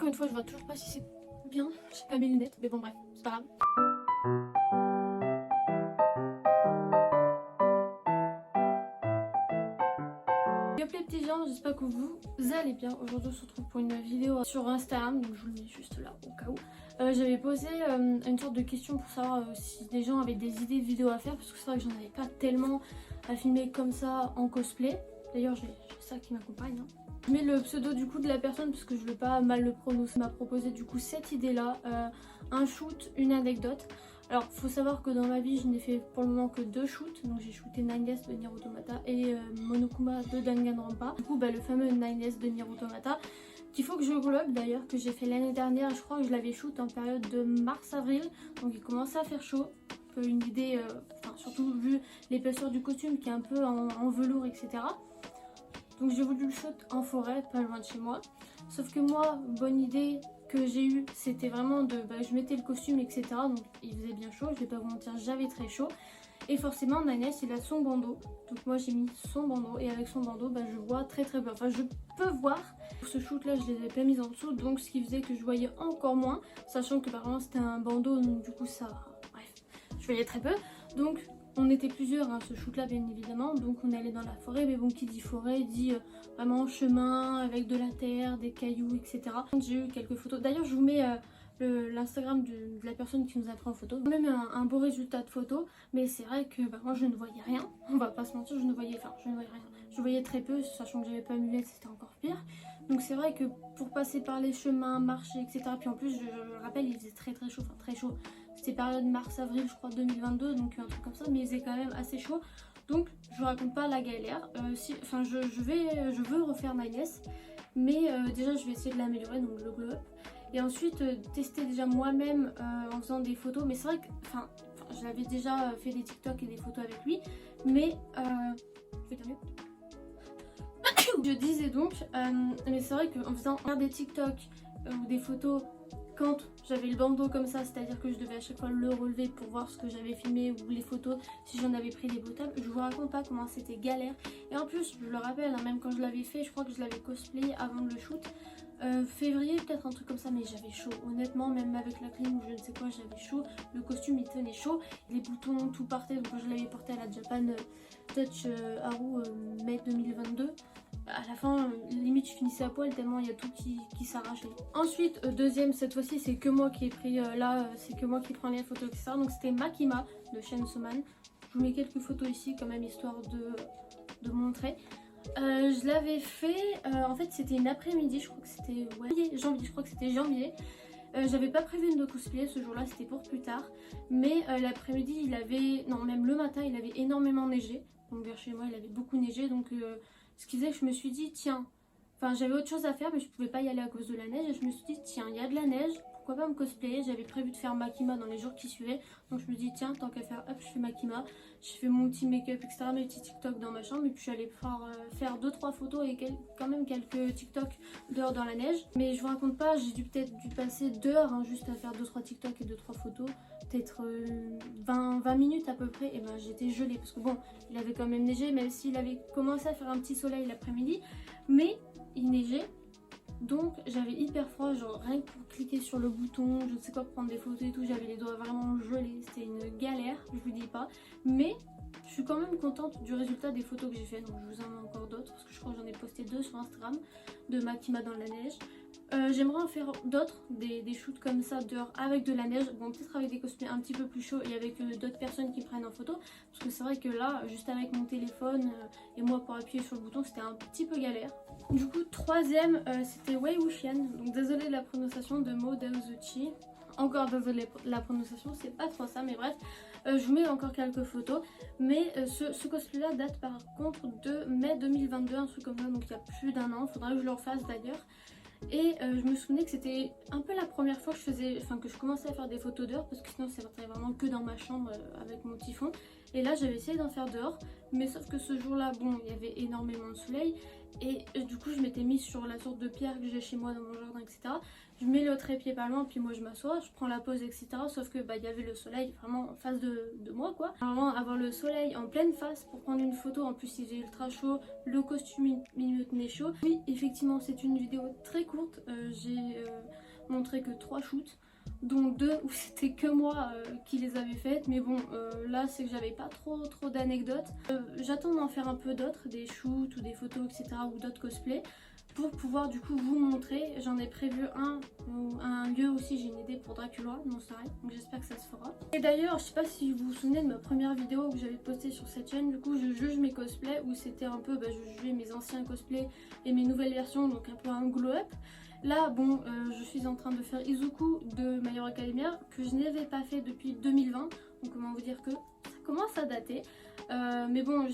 Encore une fois, je vois toujours pas si c'est bien. J'ai pas mes lunettes, mais bon bref, c'est pas grave. Yo les petits gens, j'espère que vous allez bien. Aujourd'hui on se retrouve pour une vidéo sur Instagram, donc je vous le mets juste là au cas où. J'avais posé une sorte de question pour savoir si des gens avaient des idées de vidéos à faire, parce que c'est vrai que j'en avais pas tellement à filmer comme ça en cosplay. D'ailleurs j'ai ça qui m'accompagne. Hein. Je mets le pseudo du coup de la personne parce que je veux pas mal le prononcer. Il m'a proposé du coup cette idée là, un shoot, une anecdote. Alors faut savoir que dans ma vie je n'ai fait pour le moment que 2 shoots. Donc j'ai shooté 9S de Nier Automata et Monokuma de Danganronpa. Du coup le fameux 9S de Nier Automata qu'il faut que je globe d'ailleurs, que j'ai fait l'année dernière. Je crois que je l'avais shoot en période de mars-avril. Donc il commençait à faire chaud. Un peu une idée, surtout vu l'épaisseur du costume qui est un peu en velours etc. Donc j'ai voulu le shoot en forêt, pas loin de chez moi. Sauf que moi, bonne idée que j'ai eue, c'était vraiment de... je mettais le costume, etc. Donc il faisait bien chaud, je vais pas vous mentir, j'avais très chaud. Et forcément, Nanès, il a son bandeau. Donc moi, j'ai mis son bandeau. Et avec son bandeau, je vois très très bien. Enfin, je peux voir. Pour ce shoot-là, je les avais pas mis en dessous. Donc ce qui faisait que je voyais encore moins. Sachant que par exemple, c'était un bandeau. Donc du coup, ça... Bref, je voyais très peu. Donc... On était plusieurs, hein, ce shoot là bien évidemment, donc on est allé dans la forêt, mais bon qui dit forêt dit vraiment chemin avec de la terre, des cailloux etc. J'ai eu quelques photos, d'ailleurs je vous mets l'Instagram de la personne qui nous a pris en photo. Même un beau résultat de photos, mais c'est vrai que moi je ne voyais rien, on va pas se mentir, je ne voyais rien, je voyais très peu, sachant que j'avais pas mes lunettes, c'était encore pire. Donc c'est vrai que pour passer par les chemins, marcher etc, puis en plus je rappelle il faisait très très chaud, enfin très chaud. C'était période mars-avril je crois 2022, donc un truc comme ça, mais il faisait quand même assez chaud. Donc je vous raconte pas la galère. Je veux refaire Nines, mais déjà je vais essayer de l'améliorer, donc le glow up. Et ensuite tester déjà moi-même en faisant des photos. Mais c'est vrai que, je l'avais déjà fait des TikTok et des photos avec lui, mais je vais terminer. Je disais donc, mais c'est vrai qu'en faisant des TikTok ou des photos quand j'avais le bandeau comme ça, c'est-à-dire que je devais à chaque fois le relever pour voir ce que j'avais filmé ou les photos, si j'en avais pris des beaux tables, je vous raconte pas comment c'était galère. Et en plus, je le rappelle, hein, même quand je l'avais fait, je crois que je l'avais cosplayé avant de le shoot, février peut-être un truc comme ça, mais j'avais chaud. Honnêtement, même avec la clim ou je ne sais quoi, j'avais chaud. Le costume il tenait chaud, les boutons tout partait, donc quand je l'avais porté à la Japan Touch Haru mai 2022. À la fin, limite je finissais à poil tellement il y a tout qui s'arrachait. Ensuite, deuxième, cette fois-ci c'est que moi qui ai pris c'est que moi qui prends les photos etc. Donc c'était Makima de Chainsaw Man. Je vous mets quelques photos ici quand même histoire de montrer. Je l'avais fait, en fait c'était une après-midi, je crois que c'était janvier. J'avais pas prévu de cosplayer ce jour-là, c'était pour plus tard. Mais l'après-midi, même le matin, il avait énormément neigé. Donc vers chez moi, il avait beaucoup neigé. Donc ce qui faisait que je me suis dit, tiens, j'avais autre chose à faire, mais je pouvais pas y aller à cause de la neige. Et je me suis dit, tiens, il y a de la neige, pourquoi pas me cosplayer. J'avais prévu de faire Makima dans les jours qui suivaient. Donc je me dis, tiens, tant qu'à faire, hop, je fais Makima. Je fais mon petit make-up, etc., mes petits TikTok dans ma chambre. Et puis je suis allée faire 2-3 photos et quand même quelques TikTok dehors dans la neige. Mais je vous raconte pas, j'ai peut-être dû passer 2 heures juste à faire 2-3 TikTok et 2-3 photos. Peut-être 20 minutes à peu près. Et j'étais gelée parce que bon, il avait quand même neigé, même s'il avait commencé à faire un petit soleil l'après-midi. Mais il neigeait. Donc j'avais hyper froid, genre rien que pour cliquer sur le bouton, je ne sais quoi, pour prendre des photos et tout, j'avais les doigts vraiment gelés, c'était une galère, je vous dis pas. Mais je suis quand même contente du résultat des photos que j'ai fait, donc je vous en mets encore d'autres, parce que je crois que j'en ai posté 2 sur Instagram, de Makima dans la neige. J'aimerais en faire d'autres, des shoots comme ça dehors avec de la neige, bon peut-être avec des cosplays un petit peu plus chauds et avec d'autres personnes qui prennent en photo, parce que c'est vrai que là, juste avec mon téléphone et moi pour appuyer sur le bouton, c'était un petit peu galère. Du coup, troisième, c'était Wei Wuxian, donc désolée de la prononciation de Mo Daozuchi. Encore désolée de la prononciation, c'est pas trop ça, mais bref. Je vous mets encore quelques photos, mais ce cosplay là date par contre de mai 2022, un truc comme ça, donc il y a plus d'1 an, faudrait que je le refasse d'ailleurs. Et je me souvenais que c'était un peu la première fois que je commençais à faire des photos dehors, parce que sinon c'était vraiment que dans ma chambre avec mon petit fond. Et là j'avais essayé d'en faire dehors, mais sauf que ce jour là, bon, il y avait énormément de soleil. Et du coup je m'étais mise sur la sorte de pierre que j'ai chez moi dans mon jardin etc. je mets le trépied pas loin, puis moi je m'assois, je prends la pause, etc. Sauf que il y avait le soleil vraiment en face de moi quoi. Vraiment avoir le soleil en pleine face pour prendre une photo, en plus il faisait ultra chaud, le costume il me tenait chaud. Oui, effectivement c'est une vidéo très courte, j'ai montré que 3 shoots, dont 2 où c'était que moi qui les avais faites, mais bon là c'est que j'avais pas trop d'anecdotes. J'attends d'en faire un peu d'autres, des shoots ou des photos etc. ou d'autres cosplays, pour pouvoir du coup vous montrer. J'en ai prévu un lieu aussi, j'ai une idée pour Dracula, non c'est rien, donc j'espère que ça se fera. Et d'ailleurs je sais pas si vous vous souvenez de ma première vidéo que j'avais postée sur cette chaîne, du coup je juge mes cosplays, où c'était un peu, je jugeais mes anciens cosplays et mes nouvelles versions, donc un peu un glow up. Là bon je suis en train de faire Izuku de My Hero Academia, que je n'avais pas fait depuis 2020, donc comment vous dire que ça commence à dater. Mais bon,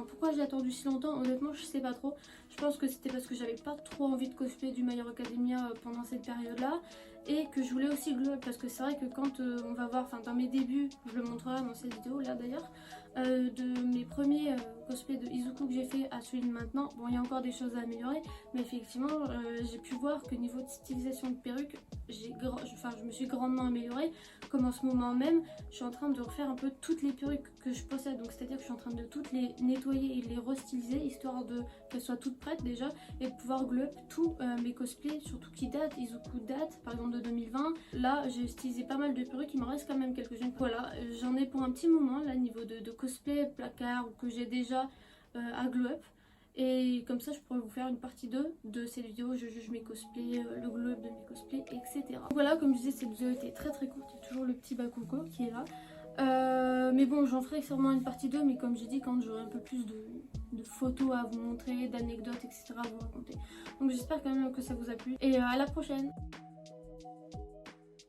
pourquoi j'ai attendu si longtemps, honnêtement je sais pas trop. Je pense que c'était parce que j'avais pas trop envie de cosplayer du My Hero Academia pendant cette période là, et que je voulais aussi glow up, parce que c'est vrai que quand on va voir, dans mes débuts, je le montrerai dans cette vidéo là d'ailleurs, de mes premiers cosplays de Izuku que j'ai fait à celui de maintenant, bon il y a encore des choses à améliorer, mais effectivement j'ai pu voir que niveau de stylisation de perruque, je me suis grandement améliorée, comme en ce moment même, je suis en train de refaire un peu toutes les perruques que je possède, donc c'est à dire que je suis en train de toutes les nettoyer et les restyliser, histoire de qu'elles soient toutes prêtes déjà, et de pouvoir glow up tous mes cosplays, surtout qui datent. Izuku date par exemple de 2020, là j'ai stylisé pas mal de perruques, il m'en reste quand même quelques-unes. Voilà, j'en ai pour un petit moment là niveau de cosplay placard, ou que j'ai déjà à glow up. Et comme ça je pourrais vous faire une partie 2 de cette vidéo, je juge mes cosplays, le glow up de mes cosplays, etc. Donc voilà, comme je disais, cette vidéo était très courte, il y a toujours le petit Bakoko qui est là. Mais bon, j'en ferai sûrement une partie 2, mais comme j'ai dit, quand j'aurai un peu plus de photos à vous montrer, d'anecdotes, etc. à vous raconter. Donc j'espère quand même que ça vous a plu, et à la prochaine.